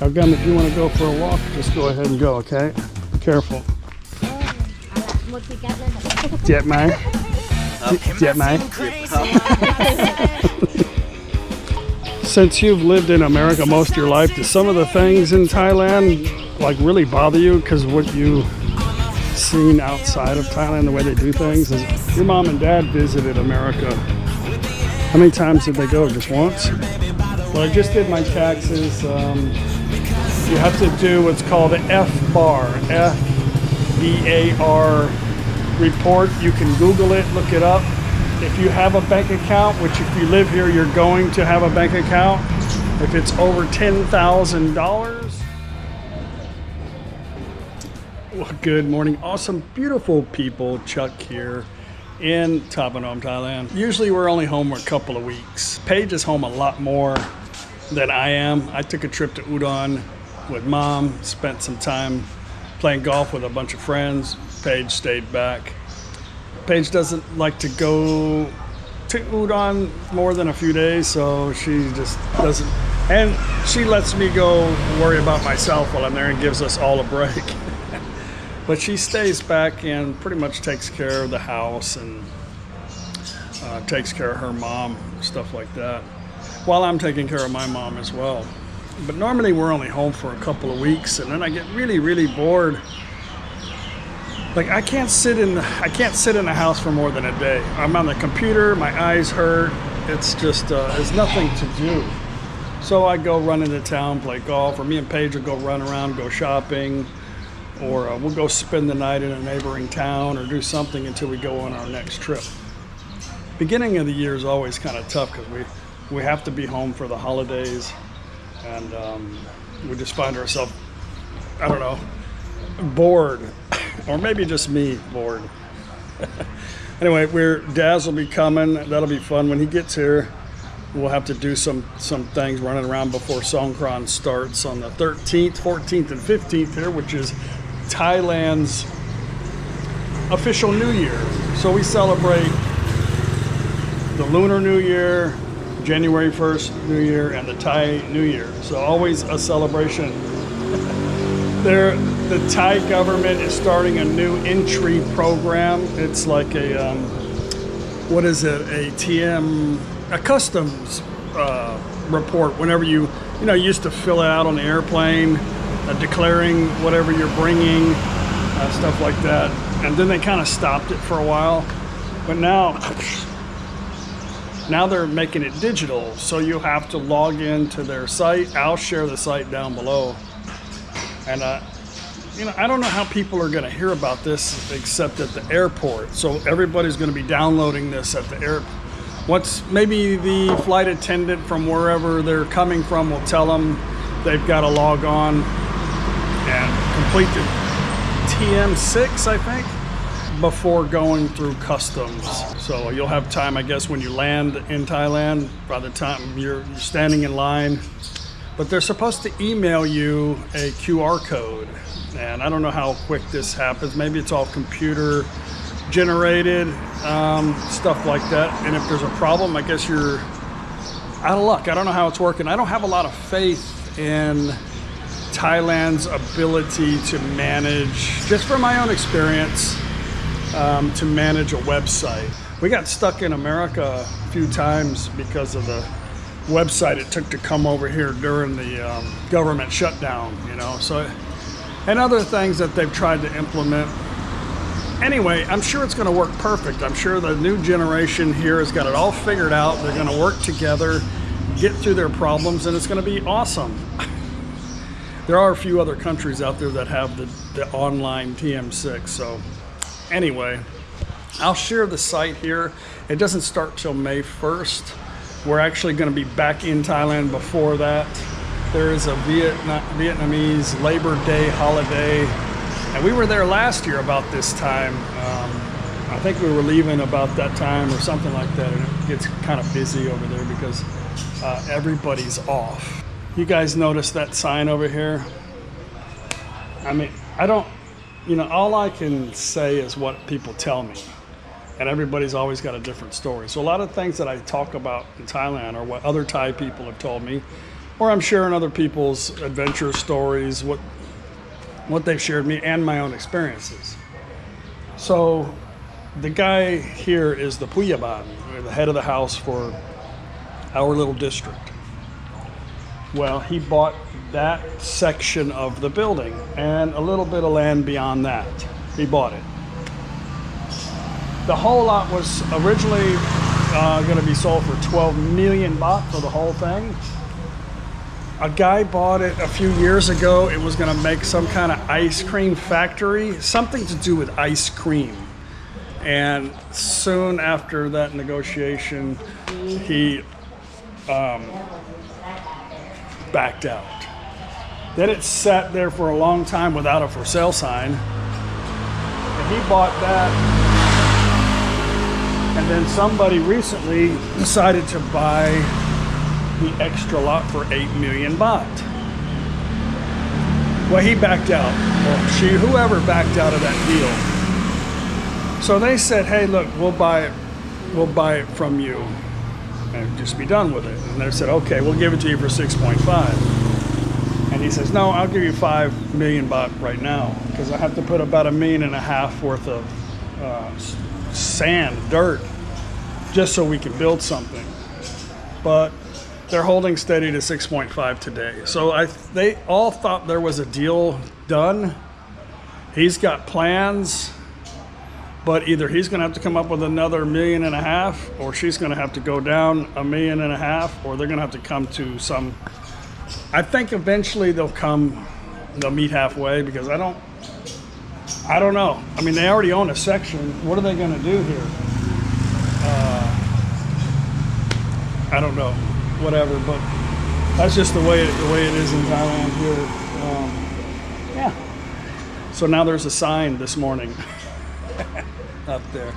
Agam, if you want to go for a walk, just go ahead and go, okay? Careful. หมดที่แก๊สเลยค่ะ เจ็บไหม เจ็บไหม Since you've lived in America most of your life, do some of the things in Thailand like really bother you because what you've seen outside of Thailand, the way they do things? Your mom and dad visited America. How many times did they go? Just once? Well, I just did my taxes. You have to do what's called an FBAR, F-B-A-R report. You can Google it, look it up. If you have a bank account, which if you live here, you're going to have a bank account, if it's over $10,000. Well, good morning. Awesome, beautiful people. Chuck here in ThatPhanom, Thailand. Usually we're only home for a couple of weeks. Paige is home a lot more than I am. I took a trip to Udon with mom, spent some time playing golf with a bunch of friends. Paige stayed back. Paige doesn't like to go to Udon more than a few days, so she just doesn't. And she lets me go worry about myself while I'm there and gives us all a break. But she stays back and pretty much takes care of the house and takes care of her mom, stuff like that, while I'm taking care of my mom as well. But normally we're only home for a couple of weeks, and then I get really, really bored. Like I can't sit in the house for more than a day. I'm on the computer, my eyes hurt. It's just there's nothing to do. So I go run into town, play golf, or me and Paige will go run around, go shopping, or we'll go spend the night in a neighboring town or do something until we go on our next trip. Beginning of the year is always kind of tough because we have to be home for the holidays, and we just find ourselves, I don't know, bored. Or maybe just me bored. Anyway, Daz will be coming. That'll be fun. When he gets here, we'll have to do some things running around before Songkran starts on the 13th, 14th, and 15th here, which is Thailand's official New Year. So we celebrate the Lunar New Year, January 1st New Year, and the Thai New Year. So always a celebration. The Thai government is starting a new entry program. It's like a, what is it? A customs report. Whenever you used to fill it out on the airplane, declaring whatever you're bringing, stuff like that. And then they kind of stopped it for a while. But now they're making it digital. So you have to log into their site. I'll share the site down below. And, I don't know how people are going to hear about this except at the airport. So everybody's going to be downloading this at the airport. Maybe the flight attendant from wherever they're coming from will tell them they've got to log on and complete the TM6, I think, before going through customs. So you'll have time, I guess, when you land in Thailand, by the time you're standing in line. But they're supposed to email you a QR code. And I don't know how quick this happens. Maybe it's all computer generated, stuff like that. And if there's a problem, I guess you're out of luck. I don't know how it's working. I don't have a lot of faith in Thailand's ability to manage, just from my own experience, to manage a website. We got stuck in America a few times because of the website it took to come over here during the government shutdown, so, and other things that they've tried to implement. Anyway, I'm sure it's going to work perfect. I'm sure the new generation here has got it all figured out. They're going to work together, get through their problems, and it's going to be awesome. There are a few other countries out there that have the online TM6. So anyway, I'll share the site here. It doesn't start till May 1st. We're actually going to be back in Thailand before that. There is a Vietnamese Labor Day holiday, and we were there last year about this time. I think we were leaving about that time or something like that, and it gets kind of busy over there because everybody's off. You guys notice that sign over here? I mean, I don't, all I can say is what people tell me. And everybody's always got a different story. So a lot of things that I talk about in Thailand are what other Thai people have told me. or I'm sharing other people's adventure stories, what they've shared me, and my own experiences. So the guy here is the Puyaban, the head of the house for our little district. Well, he bought that section of the building and a little bit of land beyond that. He bought it. The whole lot was originally going to be sold for 12 million baht for the whole thing. A guy bought it a few years ago. It was going to make some kind of ice cream factory, something to do with ice cream. And soon after that negotiation, he backed out. Then it sat there for a long time without a for sale sign. And he bought that. And then somebody recently decided to buy the extra lot for 8 million baht. Well, he backed out. Well, whoever backed out of that deal. So they said, hey, look, we'll buy it from you and just be done with it. And they said, okay, we'll give it to you for 6.5. And he says, no, I'll give you 5 million baht right now because I have to put about 1.5 million worth of sand, dirt, just so we can build something. But they're holding steady to 6.5 today. So they all thought there was a deal done. He's got plans, but either he's going to have to come up with another 1.5 million, or she's going to have to go down 1.5 million, or they're going to have to come to some. I think eventually they'll meet halfway because I don't know. I mean, they already own a section. What are they going to do here? I don't know. Whatever, but that's just the way it is in Thailand here. Yeah. So now there's a sign this morning up there.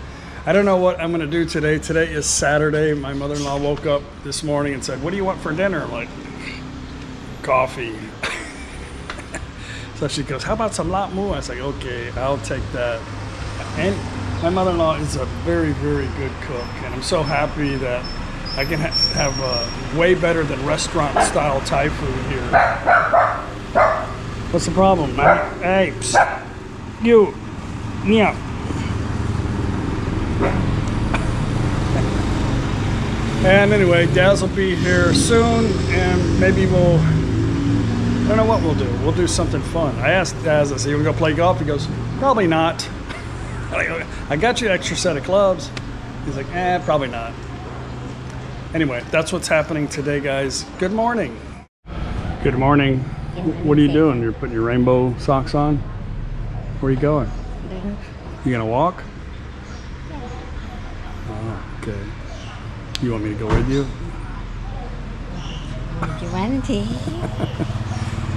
I don't know what I'm going to do today. Today is Saturday. My mother-in-law woke up this morning and said, "What do you want for dinner?" I'm like, "Coffee." So she goes, "How about some lat mu?" I was like, "Okay, I'll take that." And my mother-in-law is a very, very good cook, and I'm so happy that I can have way better than restaurant-style Thai food here. What's the problem, man? Hey, psst. You, yeah. And anyway, Daz will be here soon, and maybe I don't know what we'll do. We'll do something fun. I asked Daz, I said, "You want to go play golf?" He goes, "Probably not." I got you an extra set of clubs. He's like, probably not. Anyway, that's what's happening today, guys. Good morning. Good morning. What are you doing? You're putting your rainbow socks on? Where are you going? You gonna walk? Oh, okay. You want me to go with you? You want to?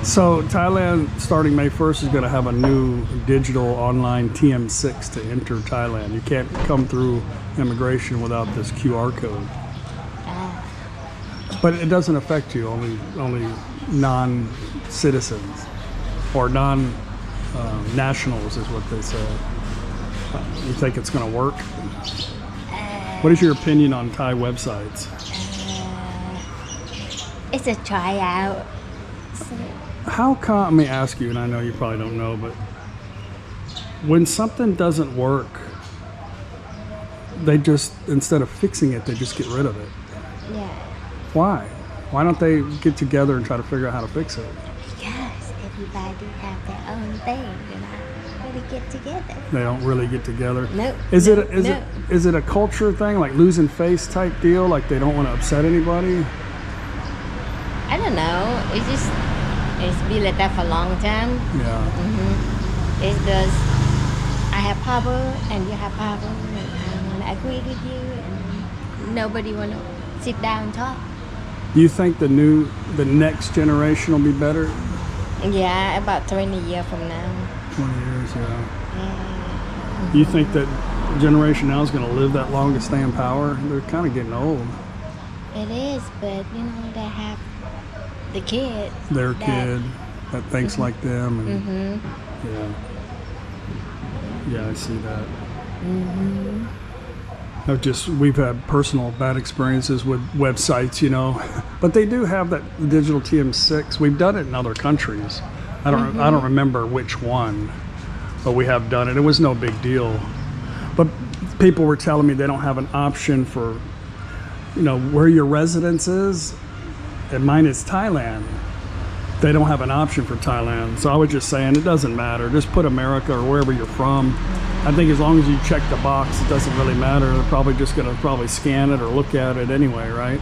So Thailand, starting May 1st, is going to have a new digital online TM6 to enter Thailand. You can't come through immigration without this QR code. But it doesn't affect you, only non-citizens or non-nationals is what they say. You think it's going to work? What is your opinion on Thai websites? It's a tryout. So. How come, let me ask you, and I know you probably don't know, but when something doesn't work, they just, instead of fixing it, they just get rid of it. Yeah. Why? Why don't they get together and try to figure out how to fix it? Because everybody have their own thing, you know. Really get together. They don't really get together. Nope. Is it a culture thing, like losing face type deal? Like they don't want to upset anybody? I don't know. It's been like that for a long time. Yeah. Mm-hmm. It's just I have power and you have power, and I want to agree with you, and nobody want to sit down and talk. Do you think the next generation will be better? Yeah, about 20 years from now. 20 years, yeah. Yeah. Do you think that generation now is going to live that long to stay in power? They're kind of getting old. It is, but you know they have the kid. Their kid that thinks like them, and yeah, I see that. We've had personal bad experiences with websites, you know, but they do have that digital TM6. We've done it in other countries. I don't remember which one, but we have done it. It was no big deal. But people were telling me they don't have an option for, you know, where your residence is, and mine is Thailand. They don't have an option for Thailand. So I was just saying, it doesn't matter. Just put America or wherever you're from. I think as long as you check the box, it doesn't really matter. They're probably just going to scan it or look at it anyway, right?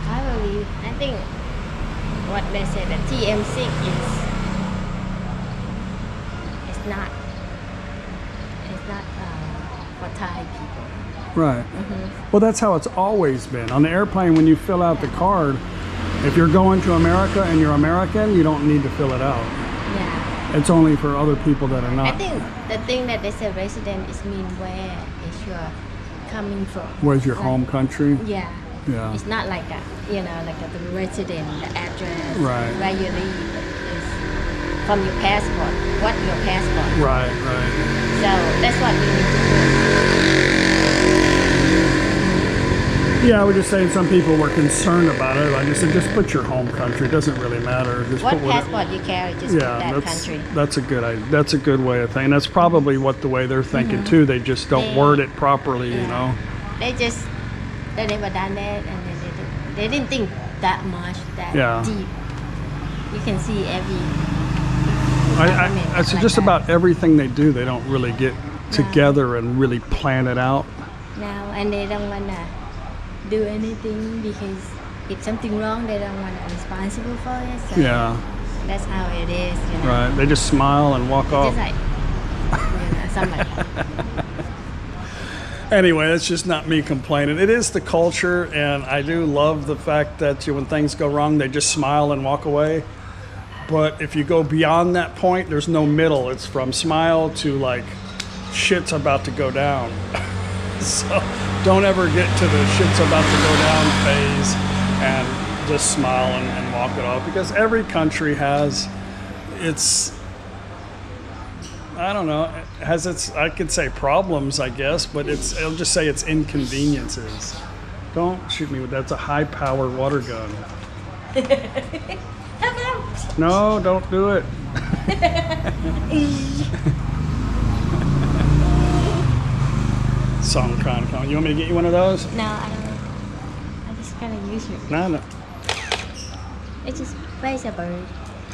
I think what they say, the TM6 it's not for Thai people. Right. Well, that's how it's always been. On the airplane, when you fill out the card, if you're going to America and you're American, you don't need to fill it out. Yeah. It's only for other people that are not. I think the thing that they say resident is mean where is you're coming from. Where's your home country? Yeah. Yeah. It's not like the resident, the address, right, where you live is from your passport. What your passport? Right. So that's what you need to do. Yeah, I was just saying some people were concerned about it. I just said, just put your home country. It doesn't really matter. Just what put passport you carry, just put that country. That's a good way of thinking. That's probably the way they're thinking too. They just don't word it properly, you know. They never done that, and they didn't think that much, deep. You can see I so just about everything they do, they don't really get together and really plan it out. No, and they don't wanna do anything because if something wrong, they don't want to be responsible for it. So that's how it is, you know. Right. They just smile and walk off. Just like, something like that. Anyway, that's just not me complaining. It is the culture, and I do love the fact that when things go wrong, they just smile and walk away. But if you go beyond that point, there's no middle. It's from smile to like, shit's about to go down. So don't ever get to the shit's about to go down phase and just smile and walk it off, because every country has its, I don't know, has its, I could say problems, I guess, but I'll just say it's inconveniences. Don't shoot me with that's a high-powered water gun. No, don't do it. Song kind of comment. You want me to get you one of those? No, I don't. I just gotta use it. No. It just plays a bird.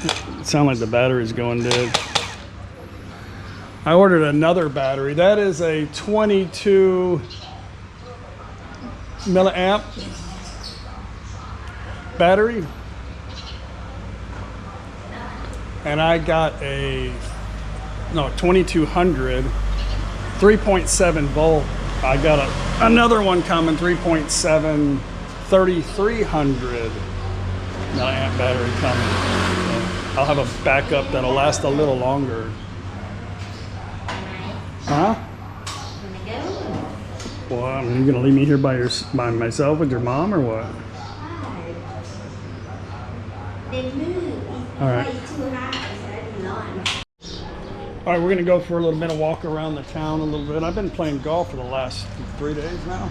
It sounds like the battery's going dead. I ordered another battery. That is a 22 milliamp battery. And I got a 2200 3.7 volt. I got another one coming, 3.7 3300 milliamp battery coming. So I'll have a backup that'll last a little longer. Huh? Well, are you gonna leave me here by myself with your mom or what? All right. All right, we're gonna go for a little bit of walk around the town a little bit. I've been playing golf for the last 3 days now.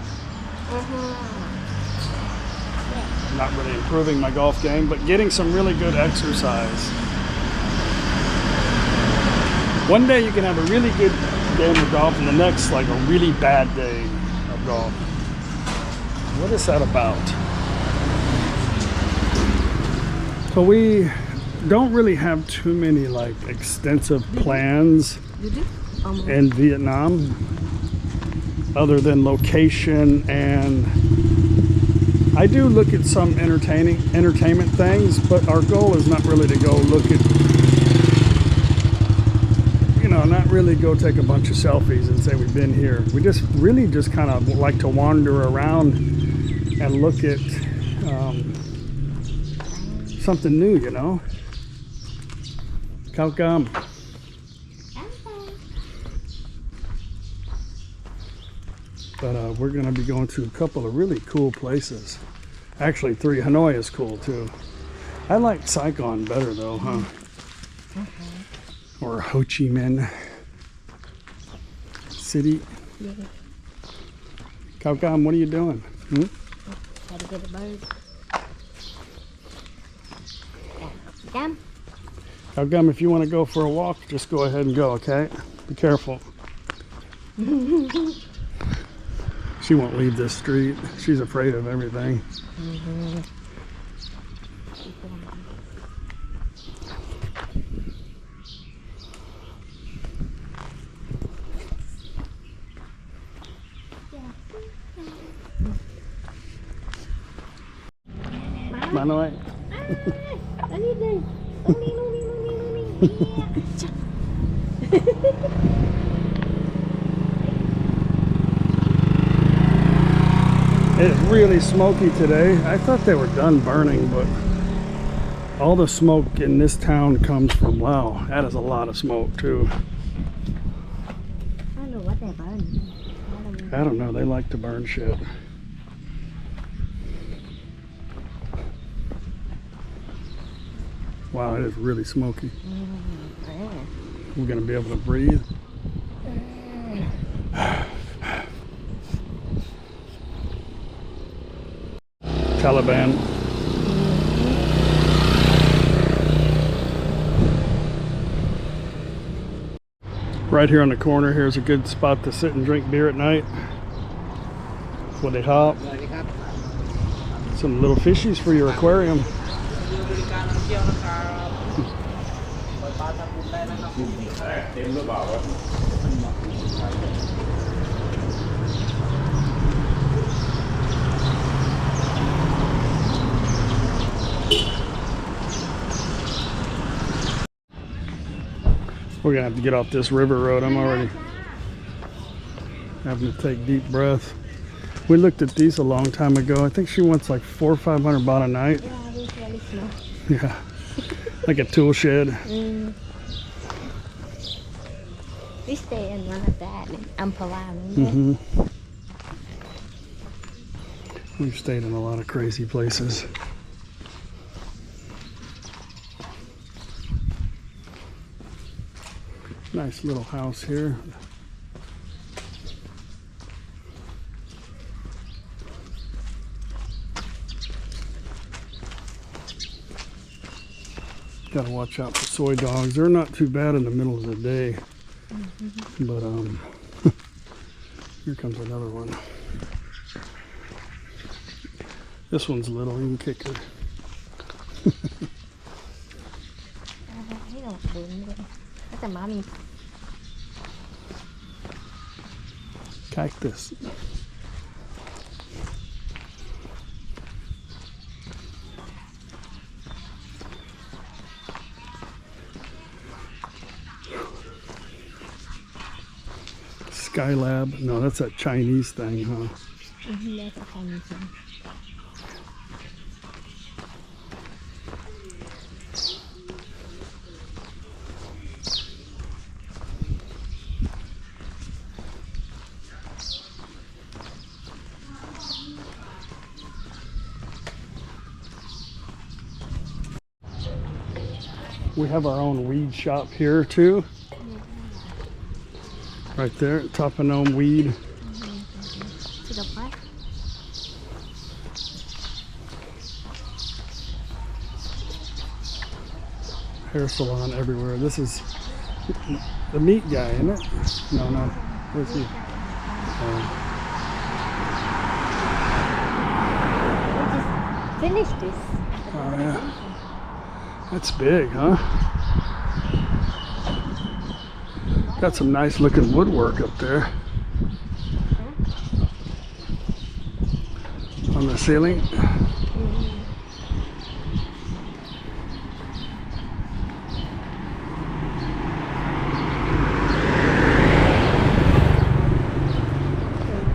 Not really improving my golf game, but getting some really good exercise. One day you can have a really good game of golf, and the next like a really bad day of golf. What is that about? So we don't really have too many like extensive plans in Vietnam other than location, and I do look at some entertainment things, but our goal is not really to go look at, not really go take a bunch of selfies and say we've been here. We just really just kind of like to wander around and look at something new, How come? But we're going to be going to a couple of really cool places. Actually, 3. Hanoi is cool too. I like Saigon better though, huh? Or Ho Chi Minh City. Calcom, what are you doing? Try to get a bird. Come. Calcom, if you want to go for a walk, just go ahead and go, okay? Be careful. She won't leave this street. She's afraid of everything. Mà nói. It's really smoky today. I thought they were done burning, but all the smoke in this town comes from Laos. That is a lot of smoke too. I don't know what they burn. I don't know. They like to burn shit. Wow, it is really smoky. We're gonna be able to breathe. Taliban. Right here on the corner, here's a good spot to sit and drink beer at night. When they hop. Some little fishies for your aquarium. We're gonna have to get off this river road. I'm already having to take deep breaths. We looked at these a long time ago. I think she wants like 400 or 500 baht a night. Yeah, this really small. Yeah, like a tool shed. We stay in one of that in Amphawan. We've stayed in a lot of crazy places. Nice little house here. Gotta watch out for soy dogs. They're not too bad in the middle of the day. But here comes another one. This one's little, you can kick her. That's a mommy. Cactus. Skylab. No, that's that Chinese thing, huh? That's a Chinese thing. We have our own weed shop here too. Right there, ThatPhanom weed. Hair salon everywhere. This is the meat guy, isn't it? No, no. Where's he? We just finished this. Oh yeah. That's big, huh? Got some nice looking woodwork up there on the ceiling.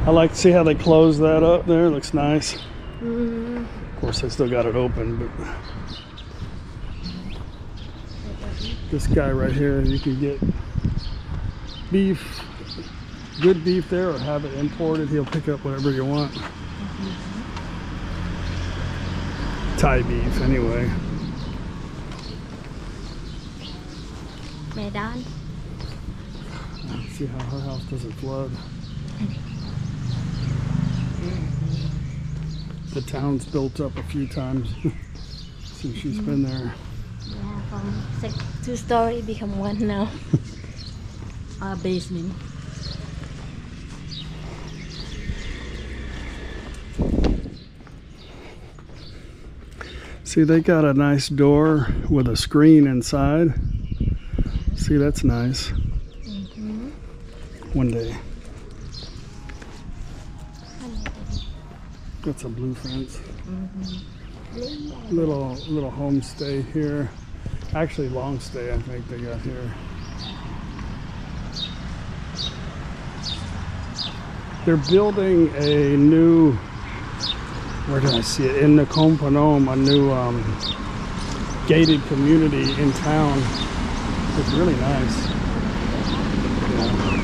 I like to see how they close that up there. It looks nice. Of course, they still got it open, but this guy right here, you can get beef, good beef there, or have it imported. He'll pick up whatever you want. Thai beef, anyway. Medan. See how her house doesn't flood. The town's built up a few times since she's been there. Yeah, from 2-story become one now. Our basement. See, they got a nice door with a screen inside. See, that's nice. One day. That's a blue fence. Little homestay here. Actually, long stay, I think they got here. They're building a new, where did I see it? In NakhonPhanom, a new gated community in town. It's really nice. Yeah.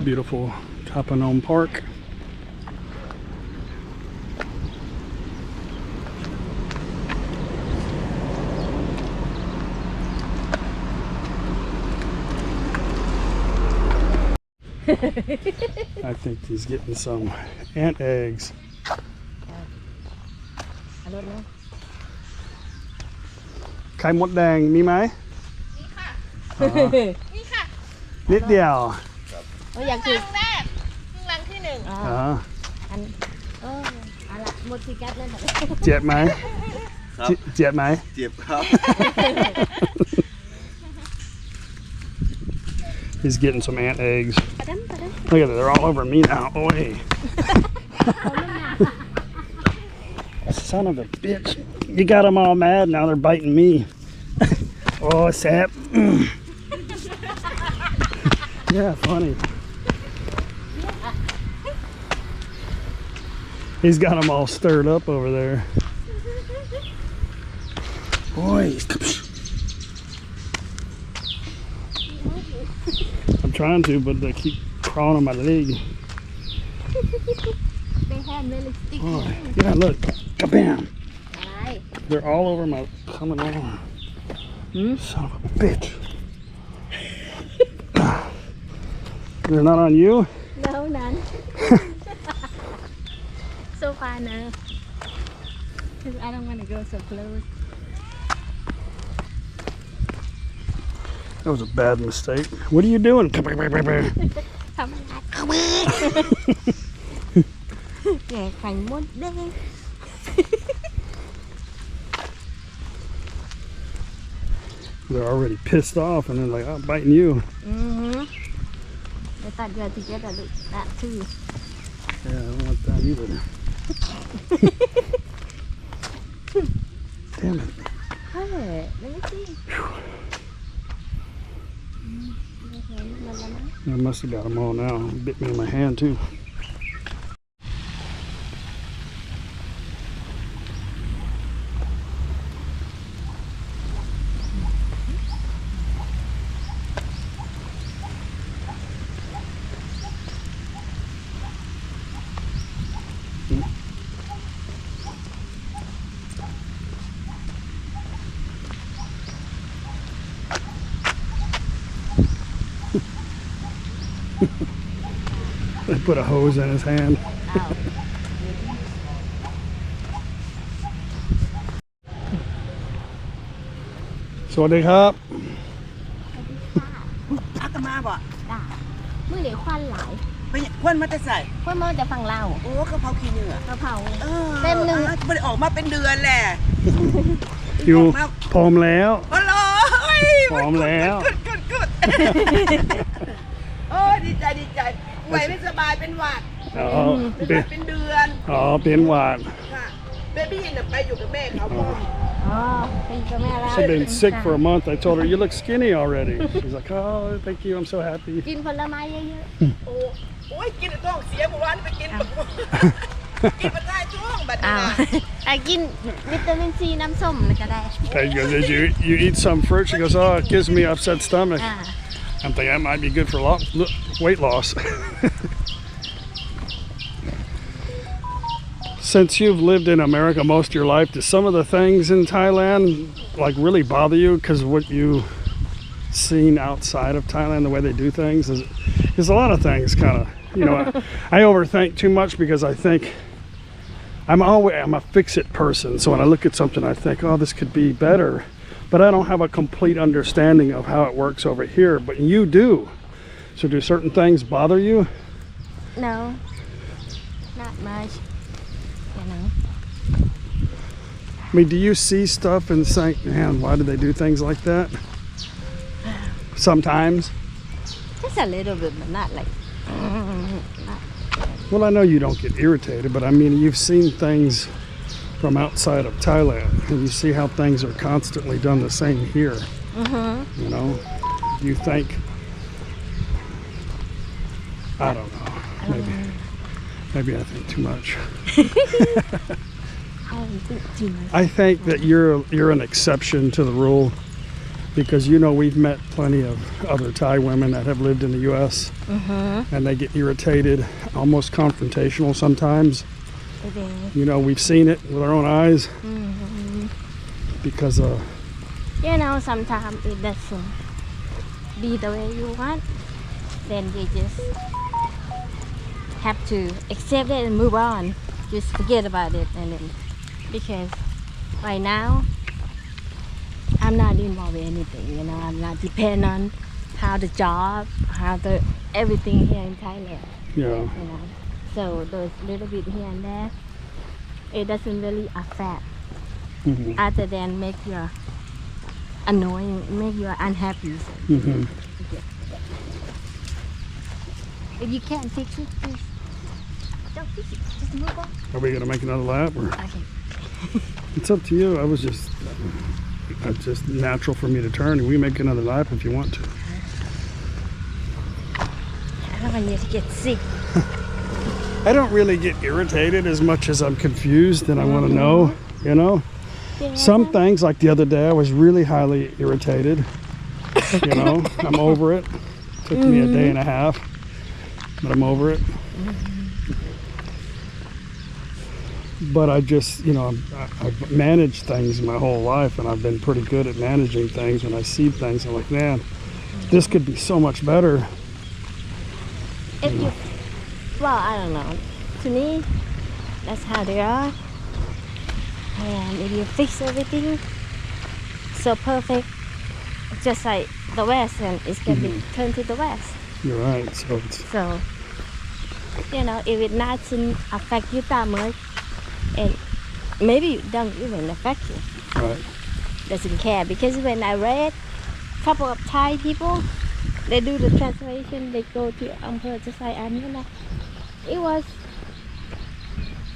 Beautiful ThatPhanom Park. I think he's getting some ant eggs. I don't know. ไข่มดแดงมีไหม นี่ค่ะ อ๋อ นี่ค่ะ นิดเดียว อยากกิน ครั้งแรกครั้งที่หนึ่ง อ๋อ อันเอาละหมดสิกัดเลยนะ เจ็บไหม ครับ เจ็บไหม เจ็บครับ He's getting some ant eggs. ปะดั้มปะดั้ม Look at it, they're all over me now. Oi. Son of a bitch. You got them all mad, now they're biting me. Oh, sap. Yeah, funny. He's got them all stirred up over there. Boys. I'm trying to, but they keep crawling on my leg. They have really sticky. Oh, yeah, look. Kabam. อะไร They're all over my coming on. Son of a bitch. They're not on you? No, none. So far, no. Because I don't want to go so close. That was a bad mistake. What are you doing? ทำอะไรแกะไข่มดแดง They're already pissed off and they're like, I'm biting you. They thought you had to get that too. Yeah, I don't want that either. Damn it. Hey, let me see. I must have got them all now. It bit me in my hand too. They put a hose in his hand. Oh. สวัสดีครับ อาตมาบ่ ได้มื่อเดี๋ยวควันหลาย ไปควันมาแต่ใส่ ควันมันจะฟังเรา โอ้กระเพราขี้เหนือก ระเพรา เออ เต็มหนึ่ง ไม่ได้ออกมาเป็นเดือนแหละ อยู่พร้อมแล้ว โอ้โห พร้อมแล้ว กดโอ้ดีใจป่วยไม่สบายเป็นหวัด อ๋อ เป็นเดือน เป็นหวัด ค่ะเบบี้น่ะไปอยู่กับแม่เขาพ่อ อ๋อเป็นกับแม่แล้ว She's been sick for a month. I told her, you look skinny already. She's like, oh, thank you. I'm so happy. กินผลไม้เยอะ โอ้ยกินต้องเสียเมื่อวานไปกินแบบกินมาได้ช่วงแบบ ๆอ้า นี้ วไอ้กินวิตามินซีน้ำส้มก็ได้ Paige goes, you eat some fruit? She goes, oh, it gives me upset stomach. อ่า I'm thinking that might be good for weight loss. Since you've lived in America most of your life, do some of the things in Thailand like really bother you because what you seen outside of Thailand, the way they do things? Is a lot of things kind of, you know, I overthink too much because I think I'm a fix-it person. So when I look at something, I think, oh, this could be better. But I don't have a complete understanding of how it works over here. But you do. So do certain things bother you? No, not much. You know. I mean, do you see stuff and think, man, why do they do things like that? Sometimes. Just a little bit, but not like. Not. Well, I know you don't get irritated, but I mean, you've seen things from outside of Thailand, and you see how things are constantly done the same here. You know, you think, I don't know, maybe I think too much. I don't think too much. I think that you're an exception to the rule because, you know, we've met plenty of other Thai women that have lived in the U.S. And they get irritated, almost confrontational sometimes. It is. You know, we've seen it with our own eyes because You know, sometimes it doesn't be the way you want. Then you just have to accept it and move on. Just forget about it, and then because right now I'm not involved in anything. You know, I'm not dependent on how the job, how the everything here in Thailand. yeah. You know, so those little bit here and there, it doesn't really affect. Other than make you annoying, make you unhappy. So, if you can't fix it, just don't fix it. Just move on. Are we gonna make another lap, or Okay. it's up to you? It's just natural for me to turn. We make another lap if you want to. I don't want you to get sick. I don't really get irritated as much as I'm confused and I want to know, you know. Yeah. Some things, like the other day, I was really highly irritated. You know, I'm over it. Took me a day and a half, but I'm over it. But I just, you know, I've managed things my whole life, and I've been pretty good at managing things. When I see things, I'm like, man, this could be so much better. If you, well, I don't know. To me, that's how they are. And if you fix everything so perfect, just like the West, and it's gonna be turned to the West. You're right. So it's, So, you know, if it doesn't affect you that much, and maybe it don't even affect you, right. doesn't care. Because when I read a couple of Thai people, they do the translation, they go to just like Anna. It was,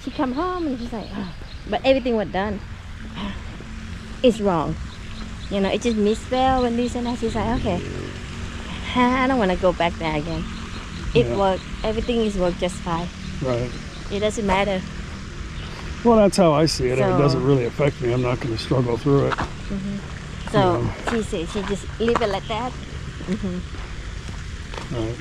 she come home and she's like, oh, but everything was done. It's wrong. You know, it just misspelled and this and that. She's like, okay, I don't want to go back there again. It worked. Everything is worked just fine. Right. It doesn't matter. Well, that's how I see it. If So- it doesn't really affect me, I'm not going to struggle through it. So Yeah. she said she just leave it like that. Right.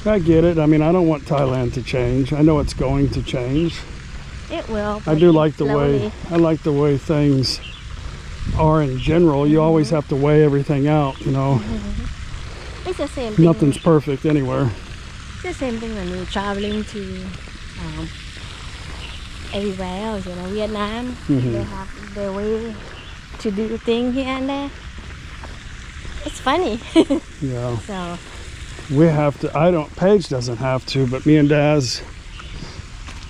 I get it. I mean, I don't want Thailand to change. I know it's going to change. It will. I but do like the slowly. way I like the way things are in general. You always have to weigh everything out, you know. It's the same thing. Nothing's perfect anywhere. It's the same thing when you're traveling to everywhere else. You know, Vietnam. They have their way to do the thing here and there. It's funny. Yeah. So We have to, Paige doesn't have to, but me and Daz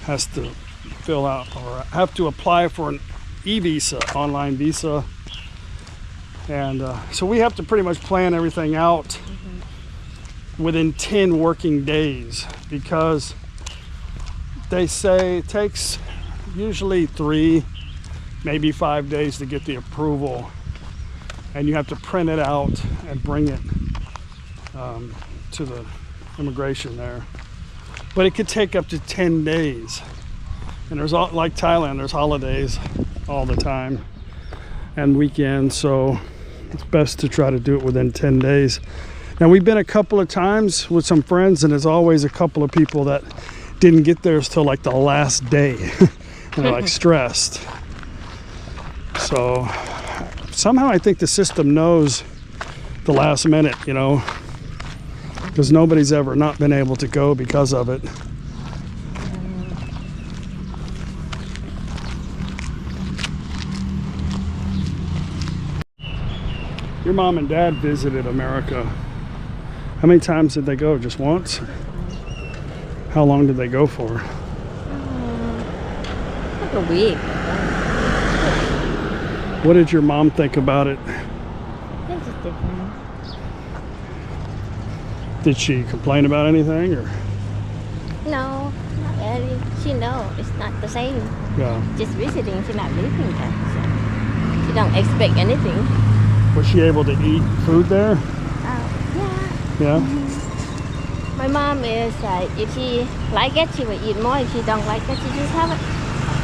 has to fill out or have to apply for an e-visa, online visa. And so we have to pretty much plan everything out within 10 working days, because they say it takes usually 3, maybe 5 days to get the approval. And you have to print it out and bring it to the immigration there. But it could take up to 10 days. And there's all, like Thailand, there's holidays all the time and weekends, so it's best to try to do it within 10 days. Now, we've been a couple of times with some friends, and there's always a couple of people that didn't get theirs till like the last day. And they're like stressed. So somehow I think the system knows the last minute, you know, because nobody's ever not been able to go because of it. Your mom and dad visited America. How many times did they go? Just once? How long did they go for? Like a week. What did your mom think about it? It's just different. Did she complain about anything or? No, not really. She know it's not the same. Yeah. Just visiting, she's not living there. So she don't expect anything. Was she able to eat food there? Yeah. Yeah. My mom is if she like it, she will eat more. If she don't like it, she just have a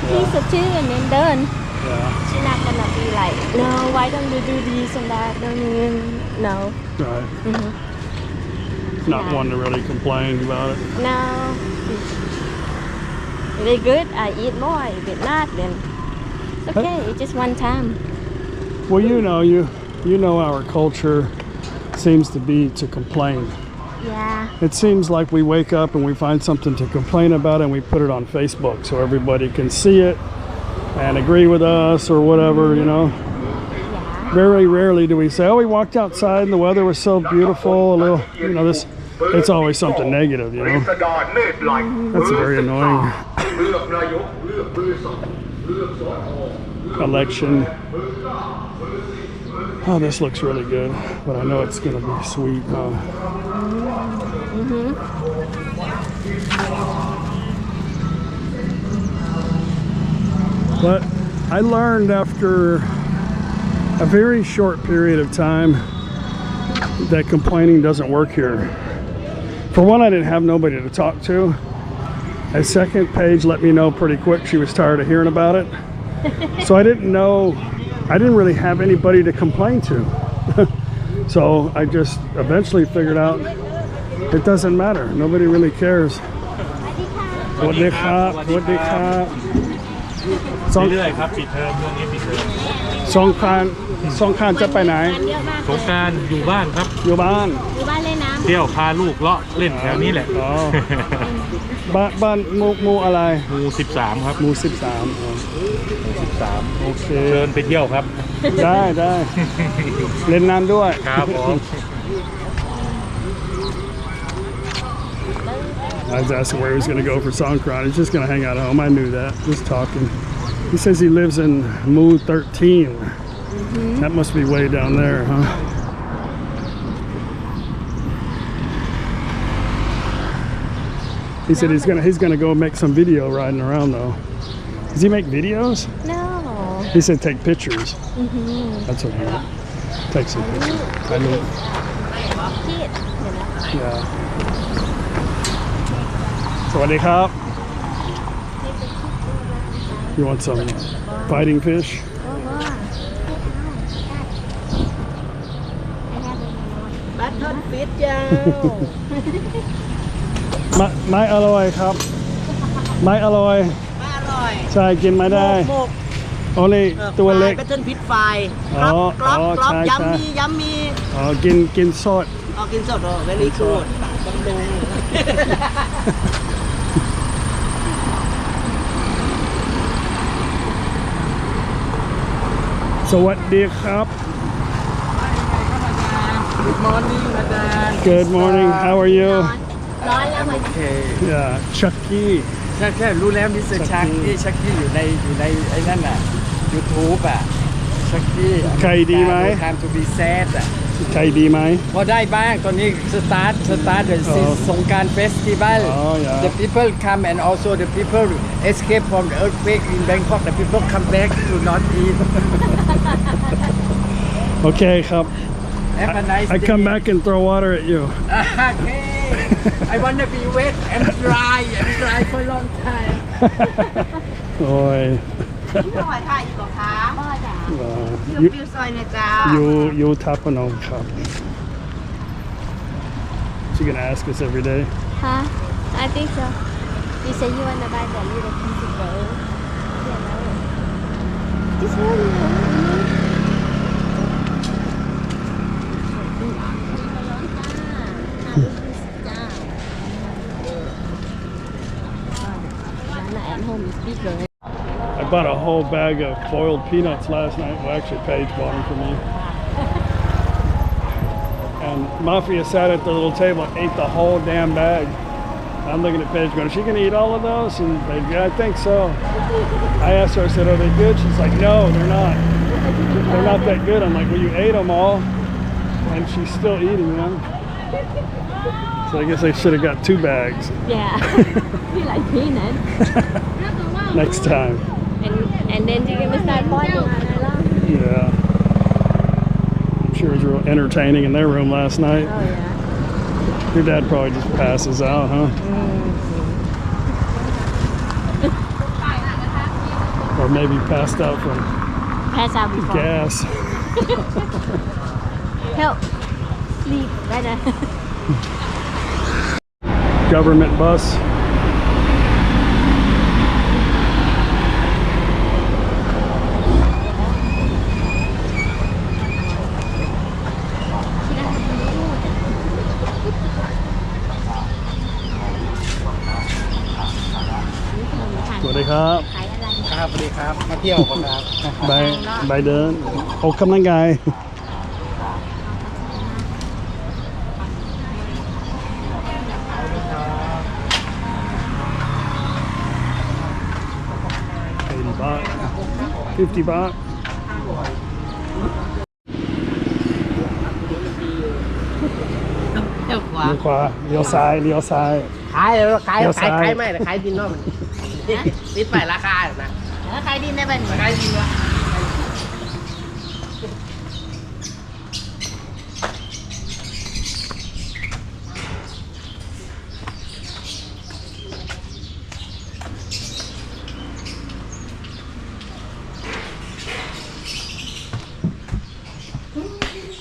piece or two and then done. Yeah. She's not gonna be like, no, why don't you do this and that? No. Right. Mm-hmm. Not one to really complain about it. No. If it's good, I eat more. If it's not, then it's okay. It's just one time. Well, you know our culture seems to be to complain. Yeah. It seems like we wake up and we find something to complain about and we put it on Facebook so everybody can see it and agree with us or whatever, you know. Yeah. Very rarely do we say, oh, we walked outside and the weather was so beautiful, a little, you know, this, it's always something negative, you know. That's very annoying. Election. Oh, this looks really good, but I know it's gonna be sweet, huh? But I learned after a very short period of time that complaining doesn't work here. For one, I didn't have nobody to talk to. A second, Paige let me know pretty quick she was tired of hearing about it. So I didn't really have anybody to complain to. So I just eventually figured out it doesn't matter. Nobody really cares. What they have, what they have. เรื่อยๆครับปิดเทอมช่วงนี้ปิดเทอม สงกรานต์จะไปไหน เยอะมาก สงกรานต์อยู่บ้านครับ อยู่บ้าน อยู่บ้านเล่นน้ำ เที่ยวพาลูกเลาะเล่นแถวนี้แหละ อ๋อ บ้านหมู่อะไร หมู่13ครับ หมู่13อ๋อ หมู่13 โอเค เชิญไปเที่ยวครับ ได้เล่นน้ำด้วย ครับผม I was asking where he was going to go for Songkran. He's just going to hang out at home. I knew that. Just talking. He says he lives in Mu 13. That must be way down there, huh? He said he's gonna go make some video riding around though. Does he make videos? No. He said take pictures. That's what he did. Take some pictures. I mean, Kid, you know. yeah. สวัสดีครับ You want some fighting fish? Button fish เจ้า ไม้อร่อยครับ ไม้อร่อย ไม่อร่อย ใช่กินไม่ได้ หมก only ตัวเล็ก บัตเทิลฟิชไฟ อ๋ กรอบ อก รอบ ใช่ ยัม ใช่ มียัมมี อ๋อกินสด เอากินสดเหรอ very good บำรุง สวัสดีครับ Good morning อาจารย์ Good morning how are you ร้อนแล้วมัน โอเค yeah Chucky ใช่รู้แล้วมิสเตอร์ชักกี้อยู่ในไอ้นั่นน่ะ YouTube อ่ะชักกี้ ใครดีไหม Time to be sad อ่ะ ใครดีไหม พอได้บ้างตอนนี้สตาร์ทthe สงกรานต์ festival yeah. the people come and also the people escape from the earthquake in Bangkok the people come back to Northeast Okay ครับ have a nice I day come back and throw water at you okay I want to be wet and dry for a long time โอ้ย พี่หอยถ่ายอยู่กับค้า พ่อจ๋า ฟิวซอยนะจ๊ะ you ThatPhanom ครับ She gonna ask us every day Huh? I think so. You say you wanna buy that little piece of gold. Yeah, just one at home is bigger. I bought a whole bag of boiled peanuts last night. Well, actually, Paige bought them for me. And Mafia sat at the little table and ate the whole damn bag. I'm looking at Paige going, is she going to eat all of those? And Paige, yeah, I think so. I asked her, I said, are they good? She's like, no, they're not. They're not that good. I'm like, well, you ate them all. And she's still eating them. So I guess I should have got 2 bags. Yeah, you like peanuts. Next time. And then you're gonna start boiling all night long. Yeah. I'm sure it was real entertaining in their room last night. Oh yeah. Your dad probably just passes out, huh? Or maybe passed out from Pass out before. gas. Help. Sleep better. Government bus.สวัสดีครับ ขายอะไร ครับสวัสดีครับ มาเที่ยวครับ ใบเดินออกกำลังกาย$80, $50. เที่ยวขวา เลี้ยวขวาเลี้ยวซ้ายเลี้ยวซ้าย ขายแล้วขาย เลี้ยวซ้าย ขายไม่แต่ขายดินเนาะมันติดไปราคานะ ขายดินได้บ้าง ขายดินวะ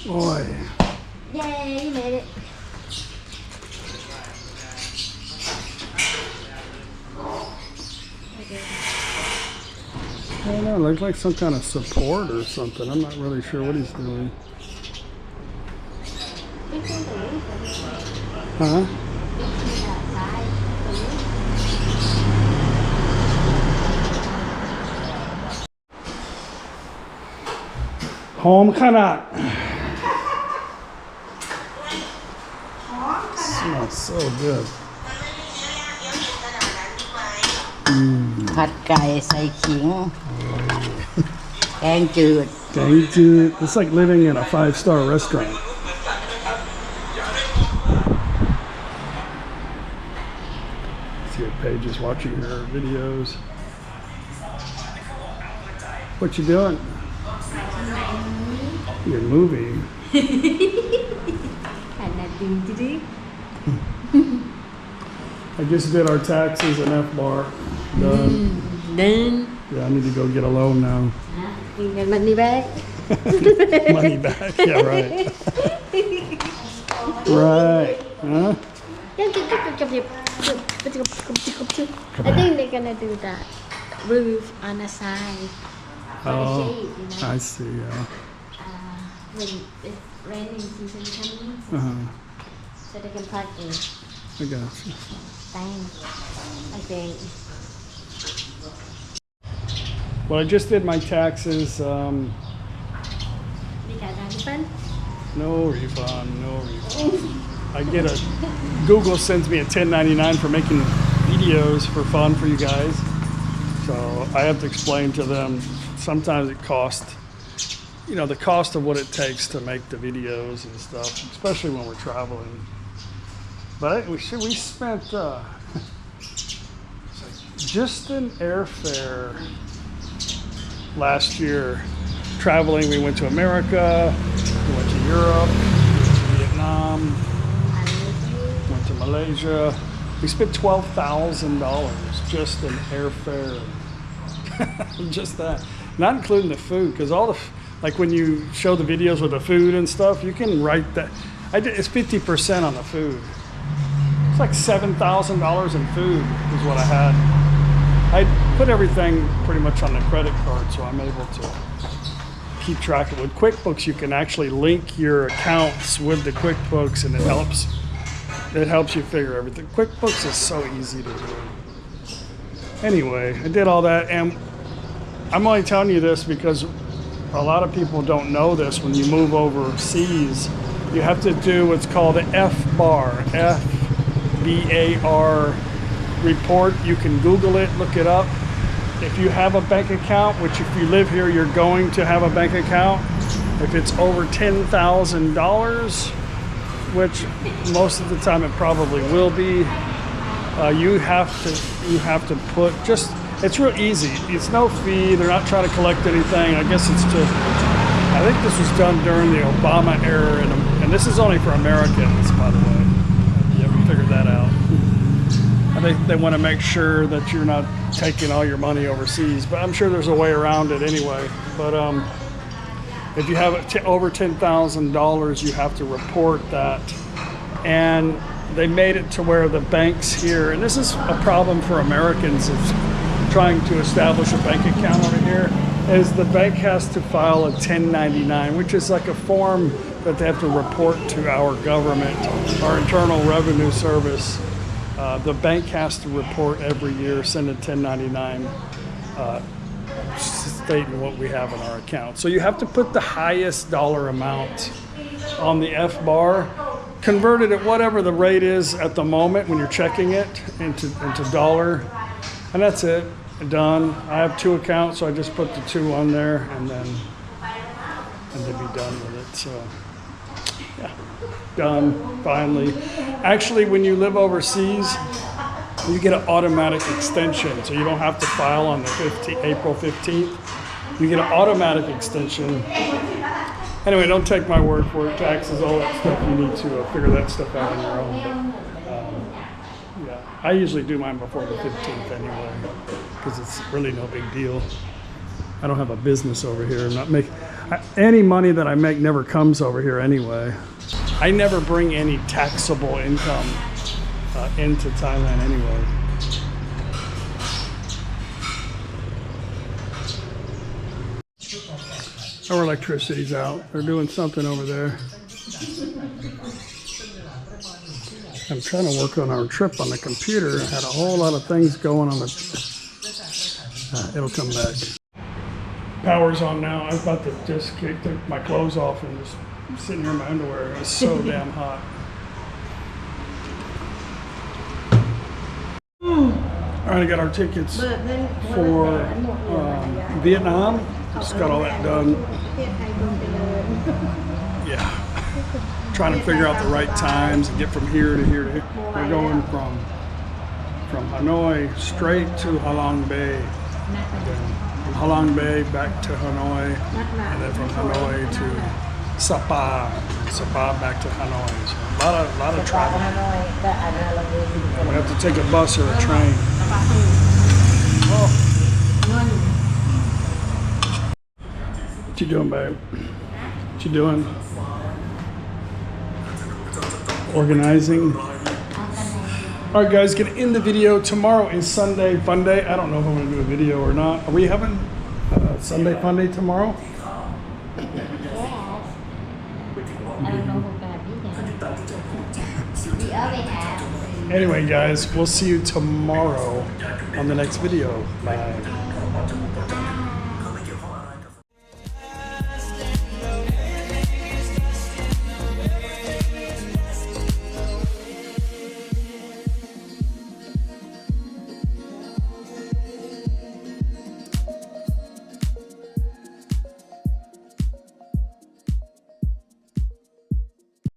โอ้ย เย้ you made it. I don't know, it looks like some kind of support or something. I'm not really sure what he's doing. Huh? Hunnicutt. Smells so good. ผัดไก่ใส่ขิง แกงจืด Dang, dude, it's like living in a 5-star restaurant. See if Paige is watching her videos. What you doing? You're moving. ขนาดดึงจริง I just did our taxes and F-bar. Done. ดึง Yeah, I need to go get a loan now. ดึงกันมันนี่แบก Money back. Yeah, right. Right. Huh? I think they're gonna do that roof on the side for the Oh, shade, you know. I see. Yeah. When it's raining season coming, Uh-huh. so they can park in. I got you. Thanks. I think. Well, I just did my taxes. We got that fun. No refund. No refund. I get a Google sends me a 1099 for making videos for fun for you guys. So I have to explain to them. Sometimes it costs, you know, the cost of what it takes to make the videos and stuff, especially when we're traveling. But we spent just in airfare last year traveling. We went to America, we went to Europe, Vietnam, went to Malaysia. We spent $12,000 just in airfare. Just that, not including the food, because all the like when you show the videos with the food and stuff, you can write that. It's 50% on the food. It's like $7,000 in food is what I had. I put everything pretty much on the credit card, so I'm able to keep track of it. With QuickBooks, you can actually link your accounts with the QuickBooks, and it helps you figure everything. QuickBooks is so easy to do. Anyway, I did all that, and I'm only telling you this because a lot of people don't know this. When you move overseas, you have to do what's called an FBAR, FBAR report. You can Google it, look it up. If you have a bank account, which if you live here, you're going to have a bank account. If it's over $10,000, which most of the time it probably will be, you have to put just, it's real easy. It's no fee. They're not trying to collect anything. I guess it's just, I think this was done during the Obama era, and this is only for Americans, by the way. You haven't figured that out. I think they want to make sure that you're not taking all your money overseas, but I'm sure there's a way around it anyway. But if you have over $10,000, you have to report that. And they made it to where the banks here, and this is a problem for Americans is trying to establish a bank account over here, is the bank has to file a 1099, which is like a form that they have to report to our government, our Internal Revenue Service. The bank has to report every year, send a 1099 stating what we have in our account. So you have to put the highest dollar amount on the FBAR, convert it at whatever the rate is at the moment when you're checking it into dollar, and that's it. Done. I have 2 accounts, so I just put the 2 on there, and then be done with it. So yeah, done finally. Actually, when you live overseas, you get an automatic extension, so you don't have to file on the April 15th. You get an automatic extension. Anyway, don't take my word for it. Taxes, all that stuff, you need to figure that stuff out on your own. But, yeah, I usually do mine before the 15th anyway, because it's really no big deal. I don't have a business over here. Any money that I make never comes over here anyway. I never bring any taxable income into Thailand anyway. Our electricity's out. They're doing something over there. I'm trying to work on our trip on the computer. I had a whole lot of things going on. It'll come back. Power's on now. I was about to just take my clothes off and just sitting here in my underwear. It was so damn hot. All right, I got our tickets for Vietnam. Just got all that done. Yeah. Trying to figure out the right times and get from here to here to here. We're going from Hanoi straight to Halong Bay. From Halong Bay back to Hanoi, and then from Hanoi to Sapa. Sapa back to Hanoi. So a lot of travel. We have to take a bus or a train. Oh. What you doing, babe? What you doing? Organizing. All right, guys, gonna end the video. Tomorrow is Sunday Fun Day. I don't know if I'm gonna do a video or not. Are we having Sunday Fun Day tomorrow? Anyway, guys, we'll see you tomorrow on the next video. Bye.